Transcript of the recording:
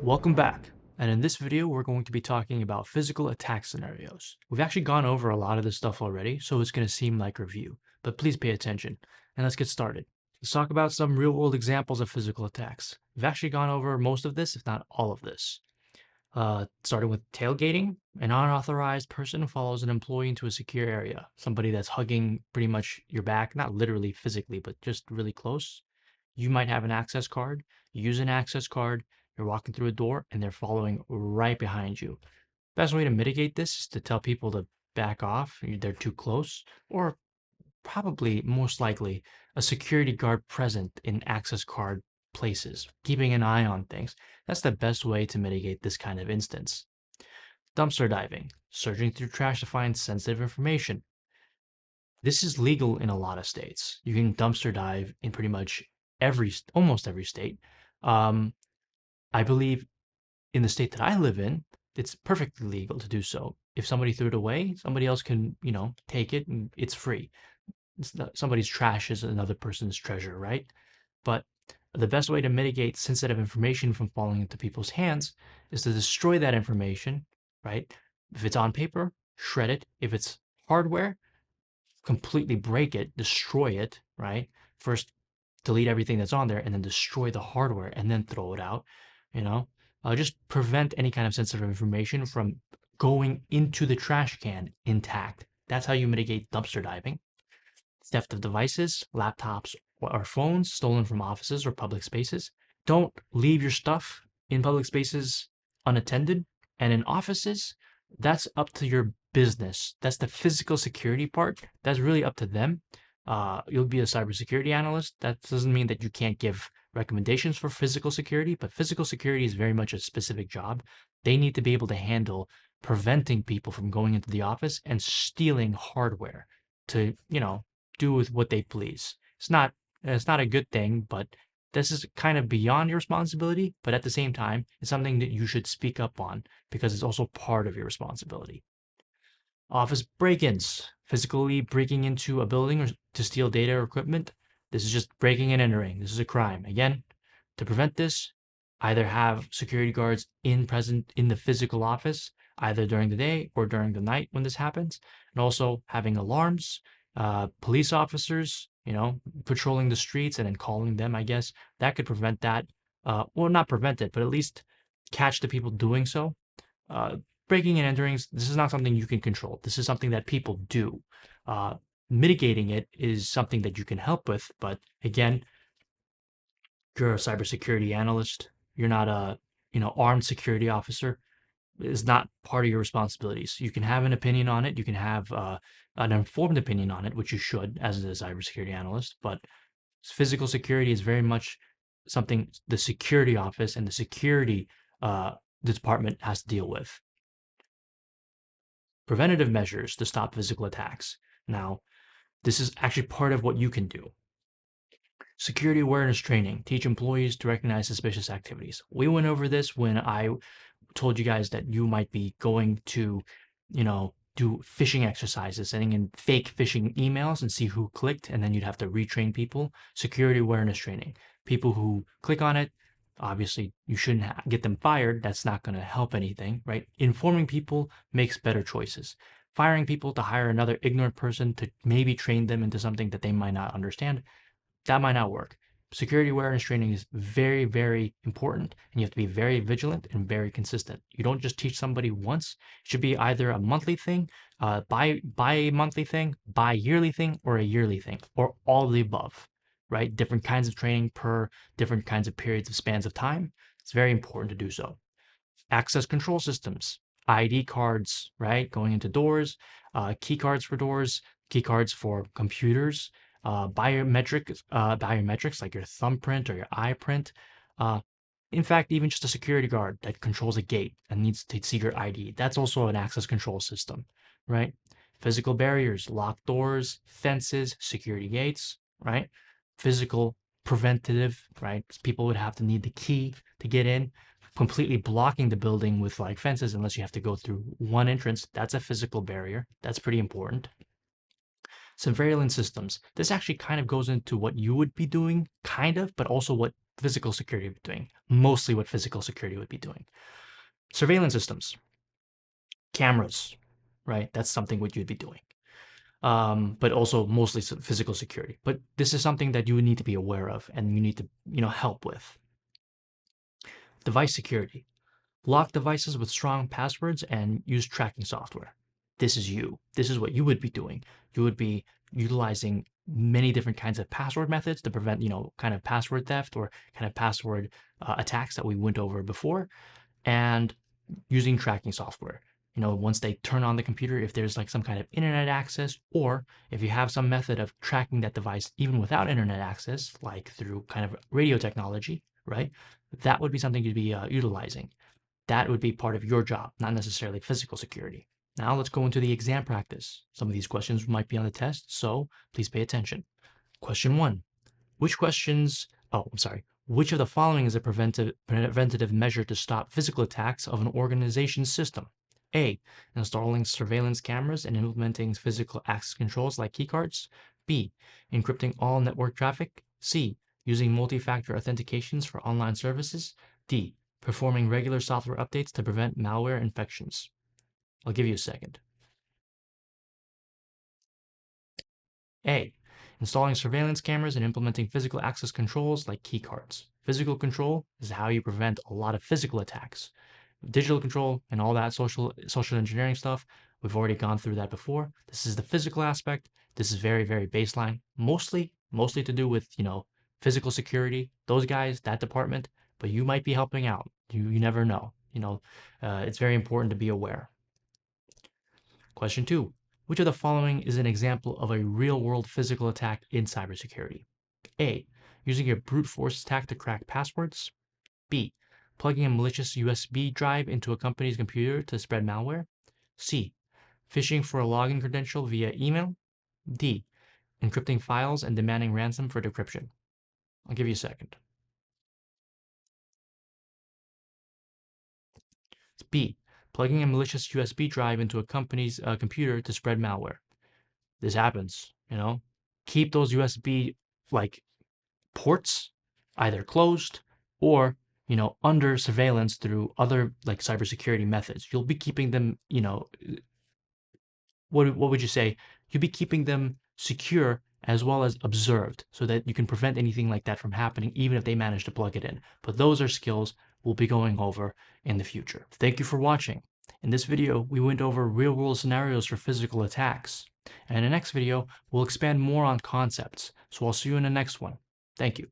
Welcome back, and in this video we're going to be talking about physical attack scenarios. We've actually gone over a lot of this stuff already, so it's going to seem like review, but please pay attention, and let's get started. Let's talk about some real-world examples of physical attacks. We've actually gone over most of this, if not all of this. Starting with tailgating, an unauthorized person follows an employee into a secure area, somebody that's hugging pretty much your back, not literally physically, but just really close. You might have an access card, you use an access card, you're walking through a door, and they're following right behind you. Best way to mitigate this is to tell people to back off, they're too close, or probably most likely a security guard present in access card places, keeping an eye on things. That's the best way to mitigate this kind of instance. Dumpster diving, searching through trash to find sensitive information. This is legal in a lot of states. You can dumpster dive in pretty much almost every state. Um, I believe in the state that I live in, it's perfectly legal to do so. If somebody threw it away, somebody else can, take it and it's free. It's not, somebody's trash is another person's treasure, right? But the best way to mitigate sensitive information from falling into people's hands is to destroy that information, right? If it's on paper, shred it. If it's hardware, completely break it, destroy it, right? First, delete everything that's on there and then destroy the hardware and then throw it out, you know? Just prevent any kind of sensitive information from going into the trash can intact. That's how you mitigate dumpster diving. Theft of devices, laptops, or phones stolen from offices or public spaces. Don't leave your stuff in public spaces unattended. And in offices, that's up to your business. That's the physical security part. That's really up to them. You'll be a cybersecurity analyst. That doesn't mean that you can't give recommendations for physical security, but physical security is very much a specific job. They need to be able to handle preventing people from going into the office and stealing hardware to, do with what they please. It's not a good thing, but this is kind of beyond your responsibility, but at the same time, it's something that you should speak up on because it's also part of your responsibility. Office break-ins, physically breaking into a building or to steal data or equipment. This is just breaking and entering. This is a crime. Again, to prevent this, either have security guards present in the physical office, either during the day or during the night when this happens, and also having alarms, police officers, patrolling the streets and then calling them, I guess, that could prevent that. Well, not prevent it, but at least catch the people doing so. Uh, Breaking and entering, this is not something you can control. This is something that people do. Uh, Mitigating it is something that you can help with, but again, you're a cybersecurity analyst. You're not a, armed security officer. Is not part of your responsibilities. You can have an opinion on it. You can have an informed opinion on it, which you should as a cybersecurity analyst. But physical security is very much something the security office and the security department has to deal with. Preventative measures to stop physical attacks. Now, this is actually part of what you can do. Security awareness training. Teach employees to recognize suspicious activities. We went over this when I told you guys that you might be going to, do phishing exercises, sending in fake phishing emails and see who clicked, and then you'd have to retrain people. Security awareness training. People who click on it, obviously you shouldn't get them fired. That's not going to help anything, right? Informing people makes better choices. Firing people to hire another ignorant person to maybe train them into something that they might not understand, that might not work. Security awareness training is very, very important, and you have to be very vigilant and very consistent. You don't just teach somebody once. It should be either a monthly thing, bi-monthly thing, bi-yearly thing, or a yearly thing, or all of the above, right? Different kinds of training per different kinds of periods of spans of time. It's very important to do so. Access control systems, ID cards, right? Going into doors, key cards for doors, key cards for computers, biometrics like your thumbprint or your eye print. Uh, in fact, even just a security guard that controls a gate and needs to see your ID. That's also an access control system, right? Physical barriers, locked doors, fences, security gates, right? Physical preventative, right? People would have to need the key to get in. Completely blocking the building with like fences unless you have to go through one entrance. That's a physical barrier. That's pretty important. Surveillance systems. This actually kind of goes into what you would be doing, kind of, but also what physical security would be doing. Mostly what physical security would be doing. Surveillance systems, cameras, right? That's something what you'd be doing. But also mostly physical security. But this is something that you would need to be aware of and you need to, help with. Device security. Lock devices with strong passwords and use tracking software. This is you. This is what you would be doing. You would be utilizing many different kinds of password methods to prevent, kind of password theft or kind of password attacks that we went over before, and using tracking software. Once they turn on the computer, if there's like some kind of internet access, or if you have some method of tracking that device even without internet access, like through kind of radio technology, right? That would be something you'd be utilizing. That would be part of your job, not necessarily physical security. Now let's go into the exam practice. Some of these questions might be on the test, so please pay attention. Question 1. Which of the following is a preventative measure to stop physical attacks of an organization's system? A. Installing surveillance cameras and implementing physical access controls like keycards. B. Encrypting all network traffic. C. Using multi-factor authentications for online services. D. Performing regular software updates to prevent malware infections. I'll give you a second. A. Installing surveillance cameras and implementing physical access controls like keycards. Physical control is how you prevent a lot of physical attacks. Digital control and all that social engineering stuff, we've already gone through that before. This is the physical aspect. This is very, very baseline. Mostly to do with, physical security, those guys, that department, but you might be helping out. You never know. It's very important to be aware. Question 2. Which of the following is an example of a real-world physical attack in cybersecurity? A. Using a brute force attack to crack passwords. B. Plugging a malicious USB drive into a company's computer to spread malware. C. Phishing for a login credential via email. D. Encrypting files and demanding ransom for decryption. I'll give you a second. It's B. Plugging a malicious USB drive into a company's computer to spread malware. This happens, Keep those USB like ports either closed or, under surveillance through other like cybersecurity methods. You'll be keeping them, what would you say? You'll be keeping them secure as well as observed so that you can prevent anything like that from happening, even if they manage to plug it in. But those are skills we'll be going over in the future. Thank you for watching. In this video, we went over real-world scenarios for physical attacks. And in the next video, we'll expand more on concepts. So I'll see you in the next one. Thank you.